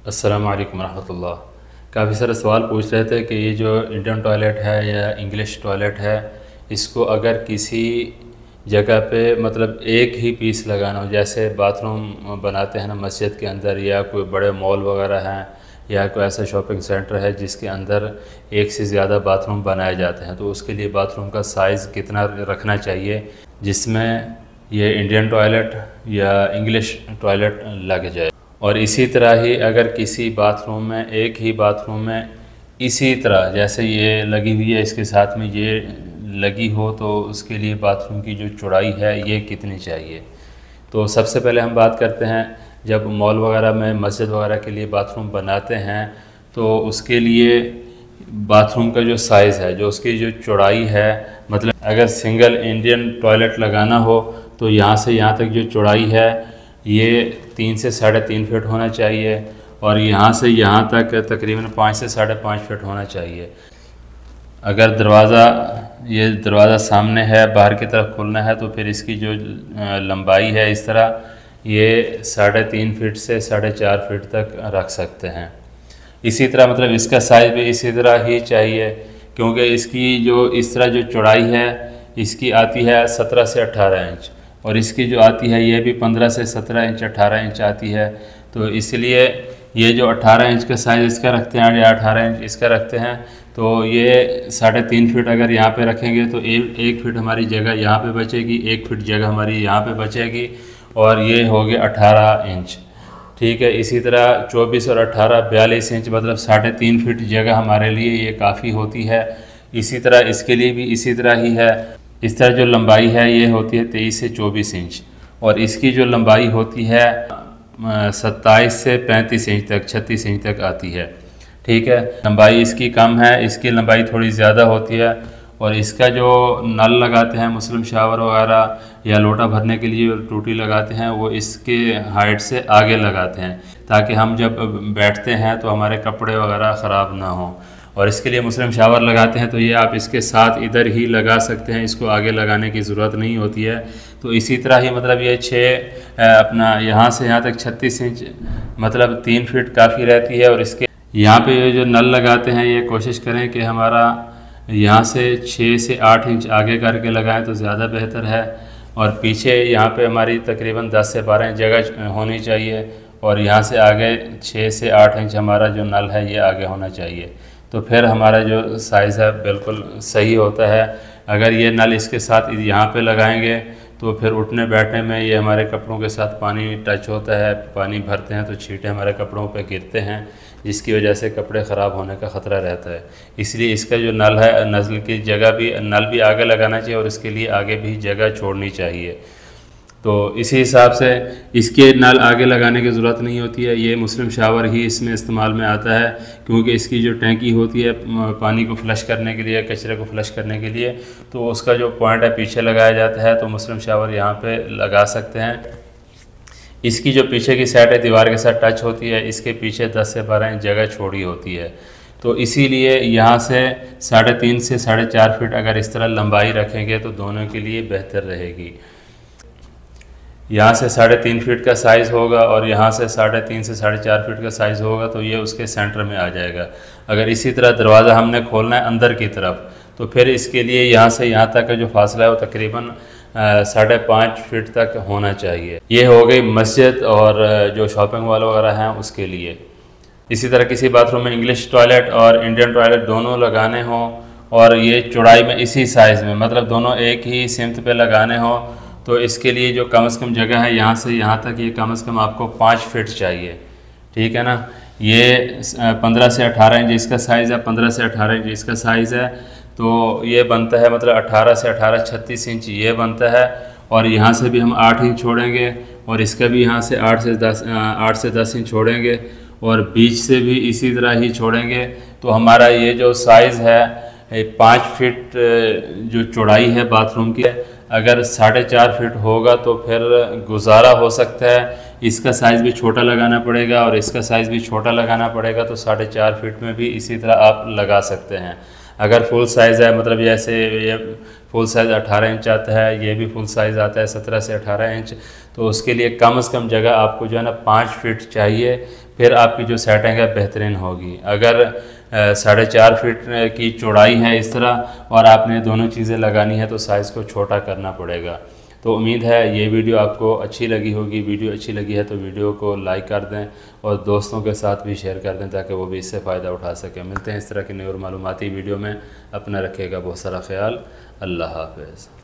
अस्सलाम वालेकुम रहमतुल्लाह। काफ़ी सारे सवाल पूछ रहे थे कि ये जो इंडियन टॉयलेट है या इंग्लिश टॉयलेट है, इसको अगर किसी जगह पे मतलब एक ही पीस लगाना हो, जैसे बाथरूम बनाते हैं ना मस्जिद के अंदर, या कोई बड़े मॉल वगैरह हैं, या कोई ऐसा शॉपिंग सेंटर है जिसके अंदर एक से ज़्यादा बाथरूम बनाए जाते हैं, तो उसके लिए बाथरूम का साइज़ कितना रखना चाहिए जिसमें ये इंडियन टॉयलेट या इंग्लिश टॉयलेट लग जाए। और इसी तरह ही अगर किसी बाथरूम में, एक ही बाथरूम में इसी तरह जैसे ये लगी हुई है, इसके साथ में ये लगी हो, तो उसके लिए बाथरूम की जो चौड़ाई है ये कितनी चाहिए। तो सबसे पहले हम बात करते हैं, जब मॉल वगैरह में, मस्जिद वगैरह के लिए बाथरूम बनाते हैं तो उसके लिए बाथरूम का जो साइज़ है, जो उसकी जो चौड़ाई है, मतलब अगर सिंगल इंडियन टॉयलेट लगाना हो तो यहाँ से यहाँ तक जो चौड़ाई है ये 3 से 3.5 फीट होना चाहिए, और यहाँ से यहाँ तक तकरीबन 5 से 5.5 फीट होना चाहिए। अगर ये दरवाज़ा सामने है, बाहर की तरफ खुलना है, तो फिर इसकी जो लंबाई है इस तरह ये 3.5 फीट से 4.5 फीट तक रख सकते हैं। इसी तरह मतलब इसका साइज़ भी इसी तरह ही चाहिए, क्योंकि इसकी जो इस तरह जो चौड़ाई है इसकी आती है 17 से 18 इंच, और इसकी जो आती है ये भी 15 से 17 इंच 18 इंच आती है। तो इसलिए ये जो 18 इंच का साइज़ इसका रखते हैं या 18 इंच इसका रखते हैं, तो ये 3.5 फीट अगर यहाँ पे रखेंगे तो एक फीट हमारी जगह यहाँ पे बचेगी, 1 फीट जगह हमारी यहाँ पे बचेगी, और ये हो गया 18 इंच। ठीक है, इसी तरह 24 और 18 42 इंच, मतलब 3.5 फीट जगह हमारे लिए ये काफ़ी होती है। इसी तरह इसके लिए भी इसी तरह ही है। इस तरह जो लंबाई है ये होती है 23 से 24 इंच, और इसकी जो लंबाई होती है 27 से 35 इंच तक, 36 इंच तक आती है। ठीक है, लंबाई इसकी कम है, इसकी लंबाई थोड़ी ज़्यादा होती है। और इसका जो नल लगाते हैं मुस्लिम शावर वगैरह या लोटा भरने के लिए टूटी लगाते हैं, वो इसके हाइट से आगे लगाते हैं, ताकि हम जब बैठते हैं तो हमारे कपड़े वगैरह ख़राब ना हों। और इसके लिए मुस्लिम शावर लगाते हैं, तो ये आप इसके साथ इधर ही लगा सकते हैं, इसको आगे लगाने की ज़रूरत नहीं होती है। तो इसी तरह ही मतलब ये 6 अपना यहाँ से यहाँ तक 36 इंच, मतलब 3 फीट काफ़ी रहती है। और इसके यहाँ पे ये जो नल लगाते हैं ये कोशिश करें कि हमारा यहाँ से 6 से 8 इंच आगे करके लगाएं तो ज़्यादा बेहतर है। और पीछे यहाँ पे हमारी तकरीबन 10 से 12 इंच जगह होनी चाहिए, और यहाँ से आगे 6 से 8 इंच हमारा जो नल है ये आगे होना चाहिए। तो फिर हमारा जो साइज़ है बिल्कुल सही होता है। अगर ये नल इसके साथ यहाँ पे लगाएंगे तो फिर उठने बैठने में ये हमारे कपड़ों के साथ पानी टच होता है, पानी भरते हैं तो छींटे हमारे कपड़ों पे गिरते हैं, जिसकी वजह से कपड़े ख़राब होने का ख़तरा रहता है। इसलिए इसका जो नल है, नल की जगह भी, नल भी आगे लगाना चाहिए, और इसके लिए आगे भी जगह छोड़नी चाहिए। तो इसी हिसाब से इसके नल आगे लगाने की ज़रूरत नहीं होती है, ये मुस्लिम शावर ही इसमें इस्तेमाल में आता है, क्योंकि इसकी जो टैंकी होती है पानी को फ्लश करने के लिए, कचरे को फ्लश करने के लिए, तो उसका जो पॉइंट है पीछे लगाया जाता है, तो मुस्लिम शावर यहाँ पे लगा सकते हैं। इसकी जो पीछे की साइड है दीवार के साथ टच होती है, इसके पीछे 10 से 12 इंच जगह छोड़ी होती है। तो इसीलिए यहाँ से 3.5 से 4.5 फीट अगर इस तरह लंबाई रखेंगे तो दोनों के लिए बेहतर रहेगी। यहाँ से 3.5 फीट का साइज़ होगा, और यहाँ से 3.5 से 4.5 फीट का साइज़ होगा, तो ये उसके सेंटर में आ जाएगा। अगर इसी तरह दरवाज़ा हमने खोलना है अंदर की तरफ, तो फिर इसके लिए यहाँ से यहाँ तक का जो फासला है वो तकरीबन 5.5 फीट तक होना चाहिए। ये हो गई मस्जिद और जो शॉपिंग मॉल वगैरह हैं उसके लिए। इसी तरह किसी बाथरूम में इंग्लिश टॉयलेट और इंडियन टॉयलेट दोनों लगाने हों, और ये चौड़ाई में इसी साइज़ में, मतलब दोनों एक ही सिमत पे लगाने हों, तो इसके लिए जो कम से कम जगह है यहाँ से यहाँ तक, ये कम से कम आपको 5 फीट चाहिए। ठीक है ना, ये 15 से 18 इंच इसका साइज़ है, 15 से 18 इंच इसका साइज़ है, तो ये बनता है मतलब 18 से 18 36 इंच ये बनता है। और यहाँ से भी हम 8 इंच छोड़ेंगे, और इसका भी यहाँ से 8 से 10 इंच छोड़ेंगे, और बीच से भी इसी तरह ही छोड़ेंगे। तो हमारा ये जो साइज़ है 5 फीट जो चौड़ाई है बाथरूम की, अगर 4.5 फीट होगा तो फिर गुजारा हो सकता है। इसका साइज़ भी छोटा लगाना पड़ेगा और इसका साइज़ भी छोटा लगाना पड़ेगा, तो 4.5 फीट में भी इसी तरह आप लगा सकते हैं। अगर फुल साइज़ है, मतलब जैसे ये फुल साइज़ 18 इंच आता है, ये भी फुल साइज़ आता है 17 से 18 इंच। तो उसके लिए कम से कम जगह आपको जो है ना 5 फीट चाहिए, फिर आपकी जो सेटिंग है बेहतरीन होगी। अगर 4.5 फीट की चौड़ाई है इस तरह और आपने दोनों चीज़ें लगानी है तो साइज़ को छोटा करना पड़ेगा। तो उम्मीद है ये वीडियो आपको अच्छी लगी होगी। वीडियो अच्छी लगी है तो वीडियो को लाइक कर दें और दोस्तों के साथ भी शेयर कर दें ताकि वो भी इससे फ़ायदा उठा सकें। मिलते हैं इस तरह की नई और मालूमाती वीडियो में। अपना रखिएगा बहुत सारा ख्याल। अल्लाह हाफ़िज़।